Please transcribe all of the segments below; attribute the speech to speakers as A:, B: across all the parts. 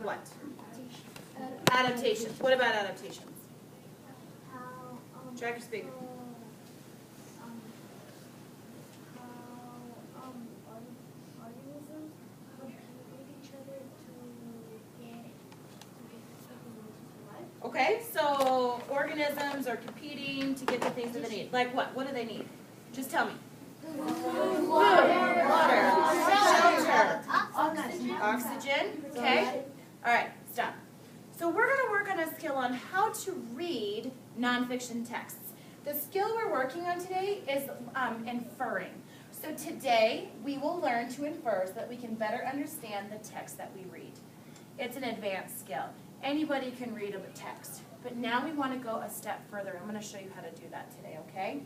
A: what? Adaptations. What about adaptations? Track your speaker.
B: Organisms compete with each other to get something to survive.
A: Okay, so organisms are competing to get the things that they need. Like what? What do they need? Just tell me. Food, water, shelter, oxygen. Okay. All right, stop. So we're going to work on a skill on how to read nonfiction texts. The skill we're working on today is inferring. So today we will learn to infer so that we can better understand the text that we read. It's an advanced skill. Anybody can read a text. But now we want to go a step further. I'm going to show you how to do that today, okay?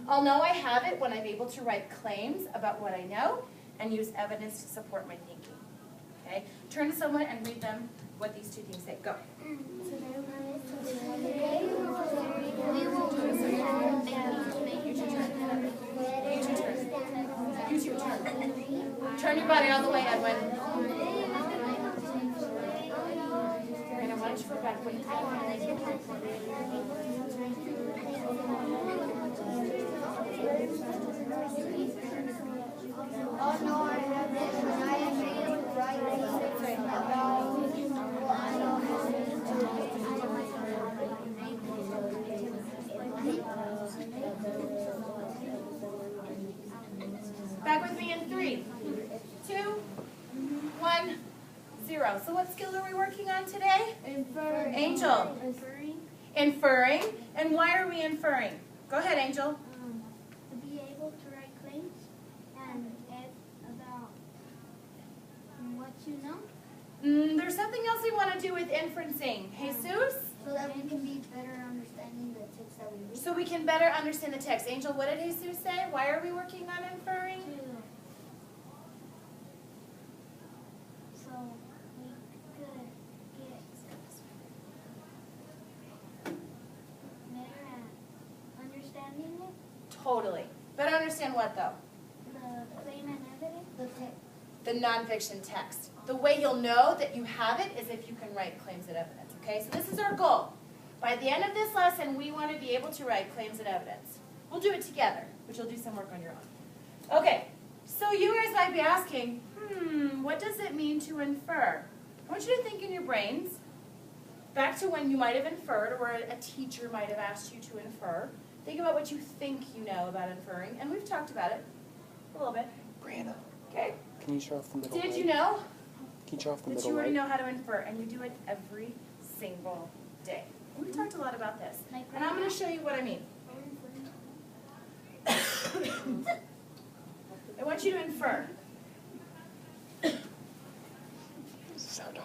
A: I'll know I have it when I'm able to write claims about what I know and use evidence to support my thinking. Okay? Turn to someone and read them what these two things say. Go. Use your turn. Turn your body all the way, Edwin. Brandon, why don't you go back when you
B: Oh no, I have this one. I actually write about
A: back with me in 3, 2, 1, 0. So what skill are we working on today?
B: inferring.
A: Angel. Inferring. And why are we inferring? Go ahead, Angel.
B: To be able to write claims and add about what you know.
A: There's something else we want to do with inferencing. Jesus?
B: So that we can be better understanding the text that we read.
A: So we can better understand the text. Angel, what did Jesus say? Why are we working on inferring?
B: So we could get better at understanding it.
A: Totally. Better understand what, though?
B: The claim and evidence. The text.
A: The nonfiction text. The way you'll know that you have it is if you can write claims and evidence. Okay, so this is our goal. By the end of this lesson, we want to be able to write claims and evidence. We'll do it together, but you'll do some work on your own. Okay, so you guys might be asking, what does it mean to infer? I want you to think in your brains back to when you might have inferred or a teacher might have asked you to infer. Think about what you think you know about inferring, and we've talked about it a little bit.
C: Brianna,
A: Okay.
C: can you show off the middle
A: Did
C: right?
A: you know
C: Can you show off the
A: that
C: middle
A: you already
C: right?
A: know how to infer, and you do it every single day? We've talked a lot about this, and I'm going to show you what I mean. I want you to infer.
C: Sound on.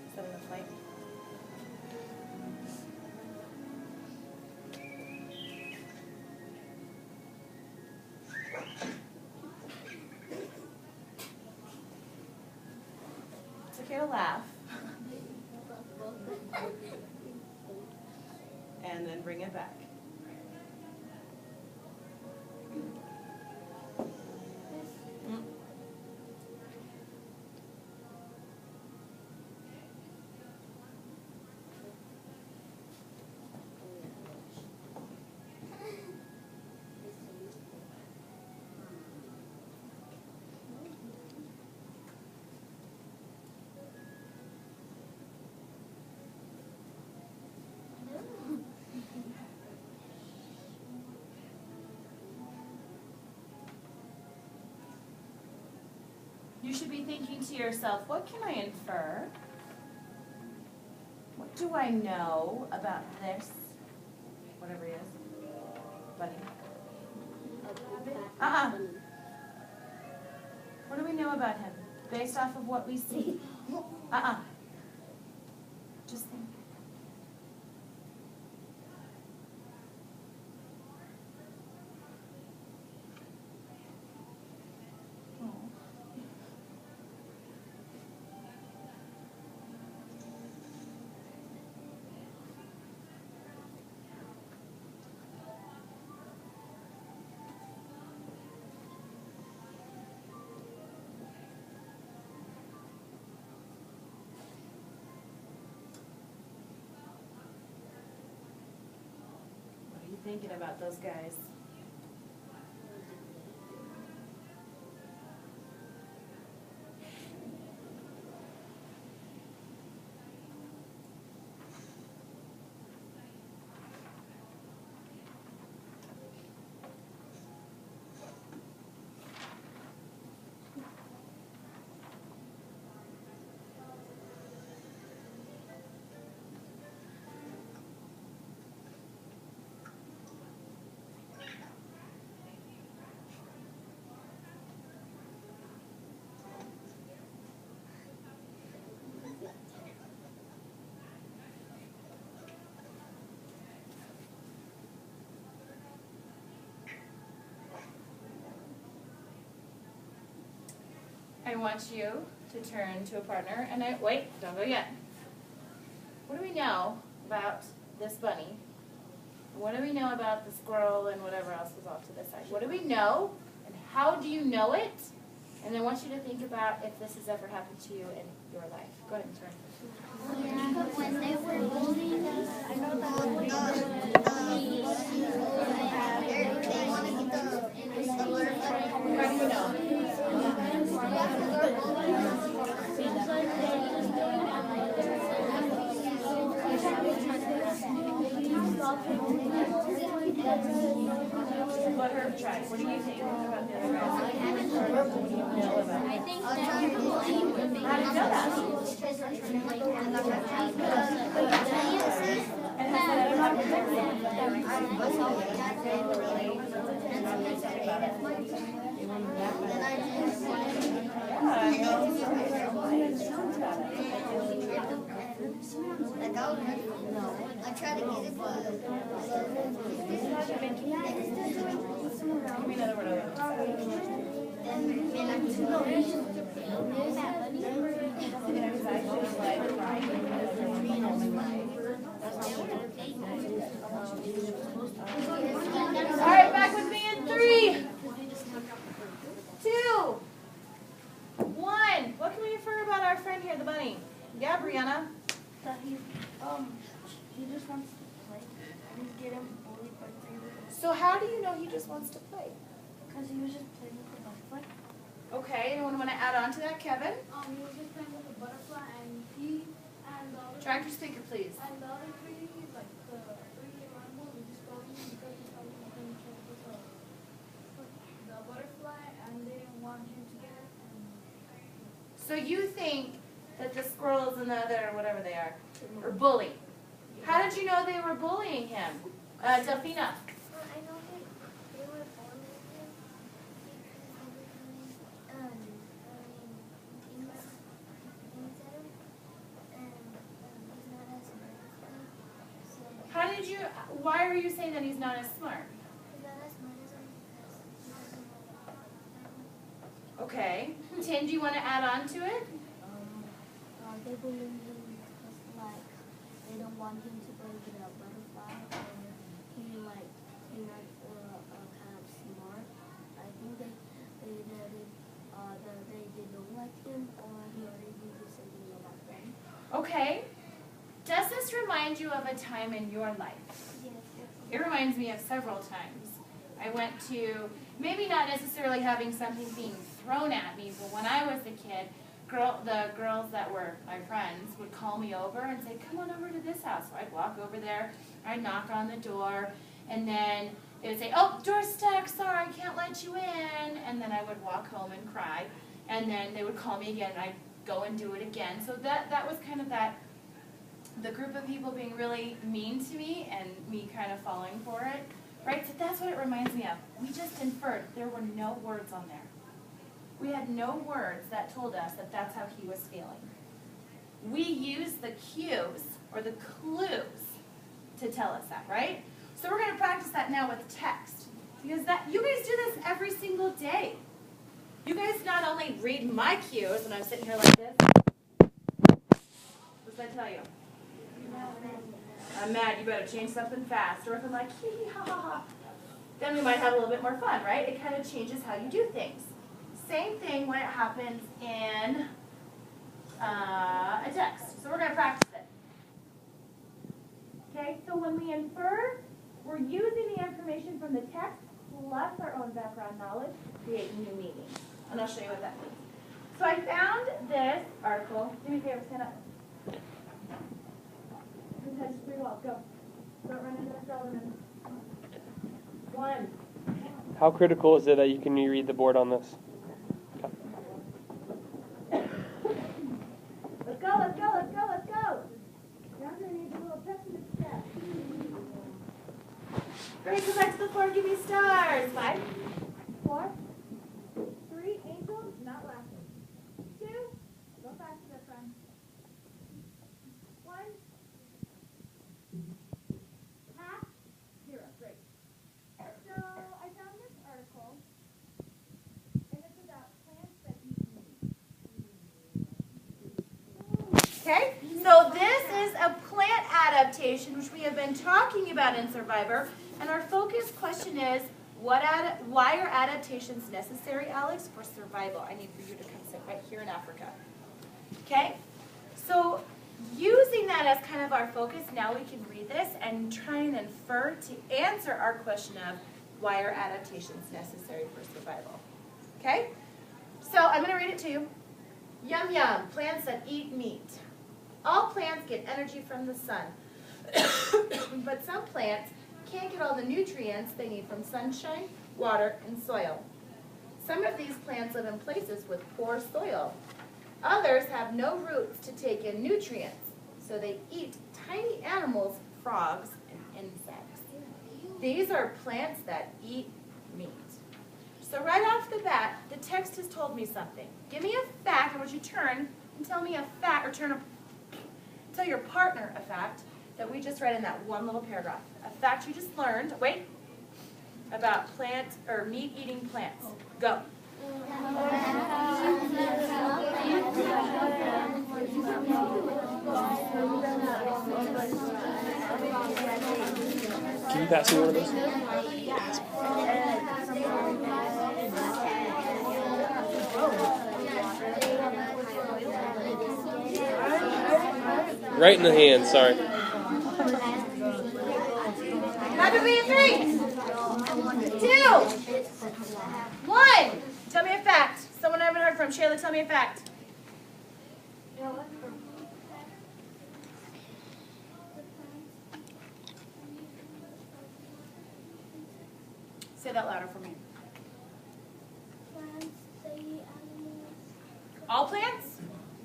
A: Is that enough light? It's okay to laugh. And then bring it back. You should be thinking to yourself, what can I infer? What do I know about this? Whatever he is. Buddy. What do we know about him? Based off of what we see. Just think. thinking about those guys. I want you to turn to a partner, and wait, don't go yet. What do we know about this bunny? What do we know about the squirrel and whatever else was off to the side? What do we know, and how do you know it? And I want you to think about if this has ever happened to you in your life. Go ahead and turn.
B: Yeah, when they were bullying us, I know that they wanted
A: How do you know? Let her try. What do you think about the other guys? What do you know about
B: I
A: it?
B: think that they bullied when they
A: How do you know that? And has that ever happened to you?
B: I tried to get it, but
A: Give me another word. All right, back with me in 3, 2, 1. What can we infer about our friend here, the bunny? Yeah, Brianna?
D: That he just wants to play. He's getting bullied by 3 little.
A: So how do you know he just wants to play?
D: Because he was just playing with the butterfly.
A: Okay, anyone want to add on to that, Kevin?
E: He was just playing with the butterfly, and he and the other
A: Tractor speaker, please.
E: and the other 3, like the 3 animals, we just told him because he thought he was going to check with the butterfly, and they didn't want him to get it.
A: So you think that the squirrels and the other, whatever they are bullying. How did you know they were bullying him? Delphina?
B: I know they were bullying him because he's not as smart.
A: How did you, why are you saying that he's not as smart?
B: He's not as smart as him because he doesn't
A: Okay. Tim, do you want to add on to it?
D: They bully him because like they don't want him to play with a butterfly, or he's not kind of smart. I think they don't like him, or he already did something about them.
A: Okay. Does this remind you of a time in your life?
B: Yes.
A: It reminds me of several times. I went to, maybe not necessarily having something being thrown at me, but when I was a kid, the girls that were my friends would call me over and say, come on over to this house. So I'd walk over there, I'd knock on the door, and then they would say, oh, door's stuck, sorry, I can't let you in. And then I would walk home and cry. And then they would call me again, and I'd go and do it again. So that was kind of the group of people being really mean to me and me kind of falling for it. Right? So that's what it reminds me of. We just inferred. There were no words on there. We had no words that told us that that's how he was feeling. We used the cues or the clues to tell us that, right? So we're going to practice that now with text. Because you guys do this every single day. You guys not only read my cues when I'm sitting here like this. What does that tell you? I'm mad, you better change something fast. Or if I'm like, hee hee ha ha ha, then we might have a little bit more fun, right? It kind of changes how you do things. Same thing when it happens in a text. So we're going to practice it. Okay, so when we infer, we're using the information from the text plus our own background knowledge to create new meaning. And I'll show you what that means. So I found this article. Do me a favor, stand up. Who touches 3 walls? Go. Don't run into the skeleton. 1.
C: How critical is it that you can read the board on this?
A: Let's go, let's go, let's go, let's go. Yonder needs a little touching step. Great, go back to the floor and give me stars. 5, 4, 3, angels, not laughing. 2, go faster, that's fine. 1, half, 0, great. So I found this article, and it's about plants that eat meat. Okay, so this is a plant adaptation, which we have been talking about in Survivor, and our focus question is, why are adaptations necessary, Alex, for survival? I need for you to come sit right here in Africa. Okay, so using that as kind of our focus, now we can read this and try and infer to answer our question of why are adaptations necessary for survival. Okay, so I'm going to read it to you. Yum yum, plants that eat meat. All plants get energy from the sun, but some plants can't get all the nutrients they need from sunshine, water, and soil. Some of these plants live in places with poor soil. Others have no roots to take in nutrients, so they eat tiny animals, frogs, and insects. These are plants that eat meat. So right off the bat, the text has told me something. Give me a fact. I want you to turn and tell me a fact, or tell your partner a fact that we just read in that one little paragraph. A fact you just learned, wait, about plants or meat-eating plants. Go.
C: Can you pass me one of those? Right in the hand, sorry.
A: Happy being 3, 2, 1. Tell me a fact. Someone I haven't heard from. Shayla, tell me a fact. Say that louder for me.
B: Plants, they eat animals.
A: All plants?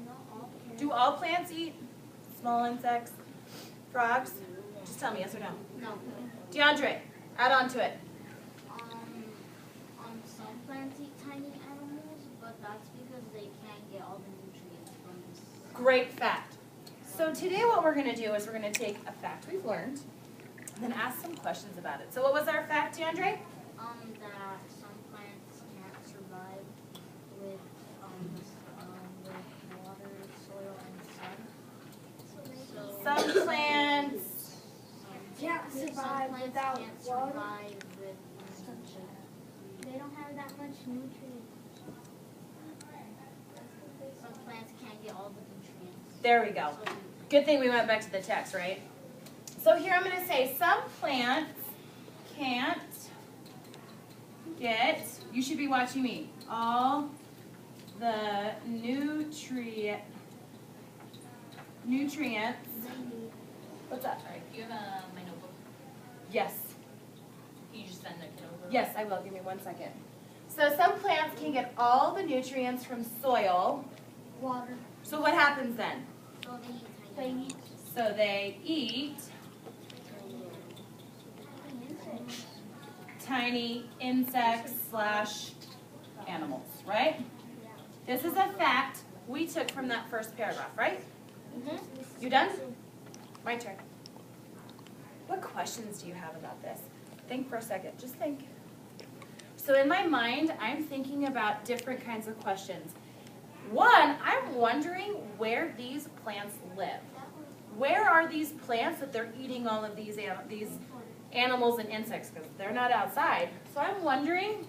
B: Not all plants.
A: Do all plants eat small insects, frogs? Just tell me yes or no.
D: No.
A: DeAndre, add on to it.
D: Some plants eat tiny animals, but that's because they can't get all the nutrients from this.
A: Great fact. So today what we're going to do is we're going to take a fact we've learned and then ask some questions about it. So what was our fact, DeAndre?
D: That some plants can't survive with water, soil, and sun.
A: Some plants.
B: Can't survive
D: Some plants
B: without
D: can't
B: water.
D: survive with sunshine.
B: They don't have that much nutrients.
D: Some plants can't get all the nutrients.
A: There we go.
D: So
A: Good thing we went back to the text, right? So here I'm going to say some plants can't get, you should be watching me, all the nutrients. What's that?
F: Sorry, do you have my notebook?
A: Yes.
F: Can you just send the kid over?
A: Yes, I will. Give me 1 second. So some plants can get all the nutrients from soil.
B: Water.
A: So what happens then?
D: they eat
B: They
D: tiny
B: eat
A: So they eat tiny insects / animals, right? This is a fact we took from that first paragraph, right? You done? My turn. What questions do you have about this? Think for a second. Just think. So in my mind, I'm thinking about different kinds of questions. One, I'm wondering where these plants live. Where are these plants that they're eating all of these animals and insects? Because they're not outside. So I'm wondering,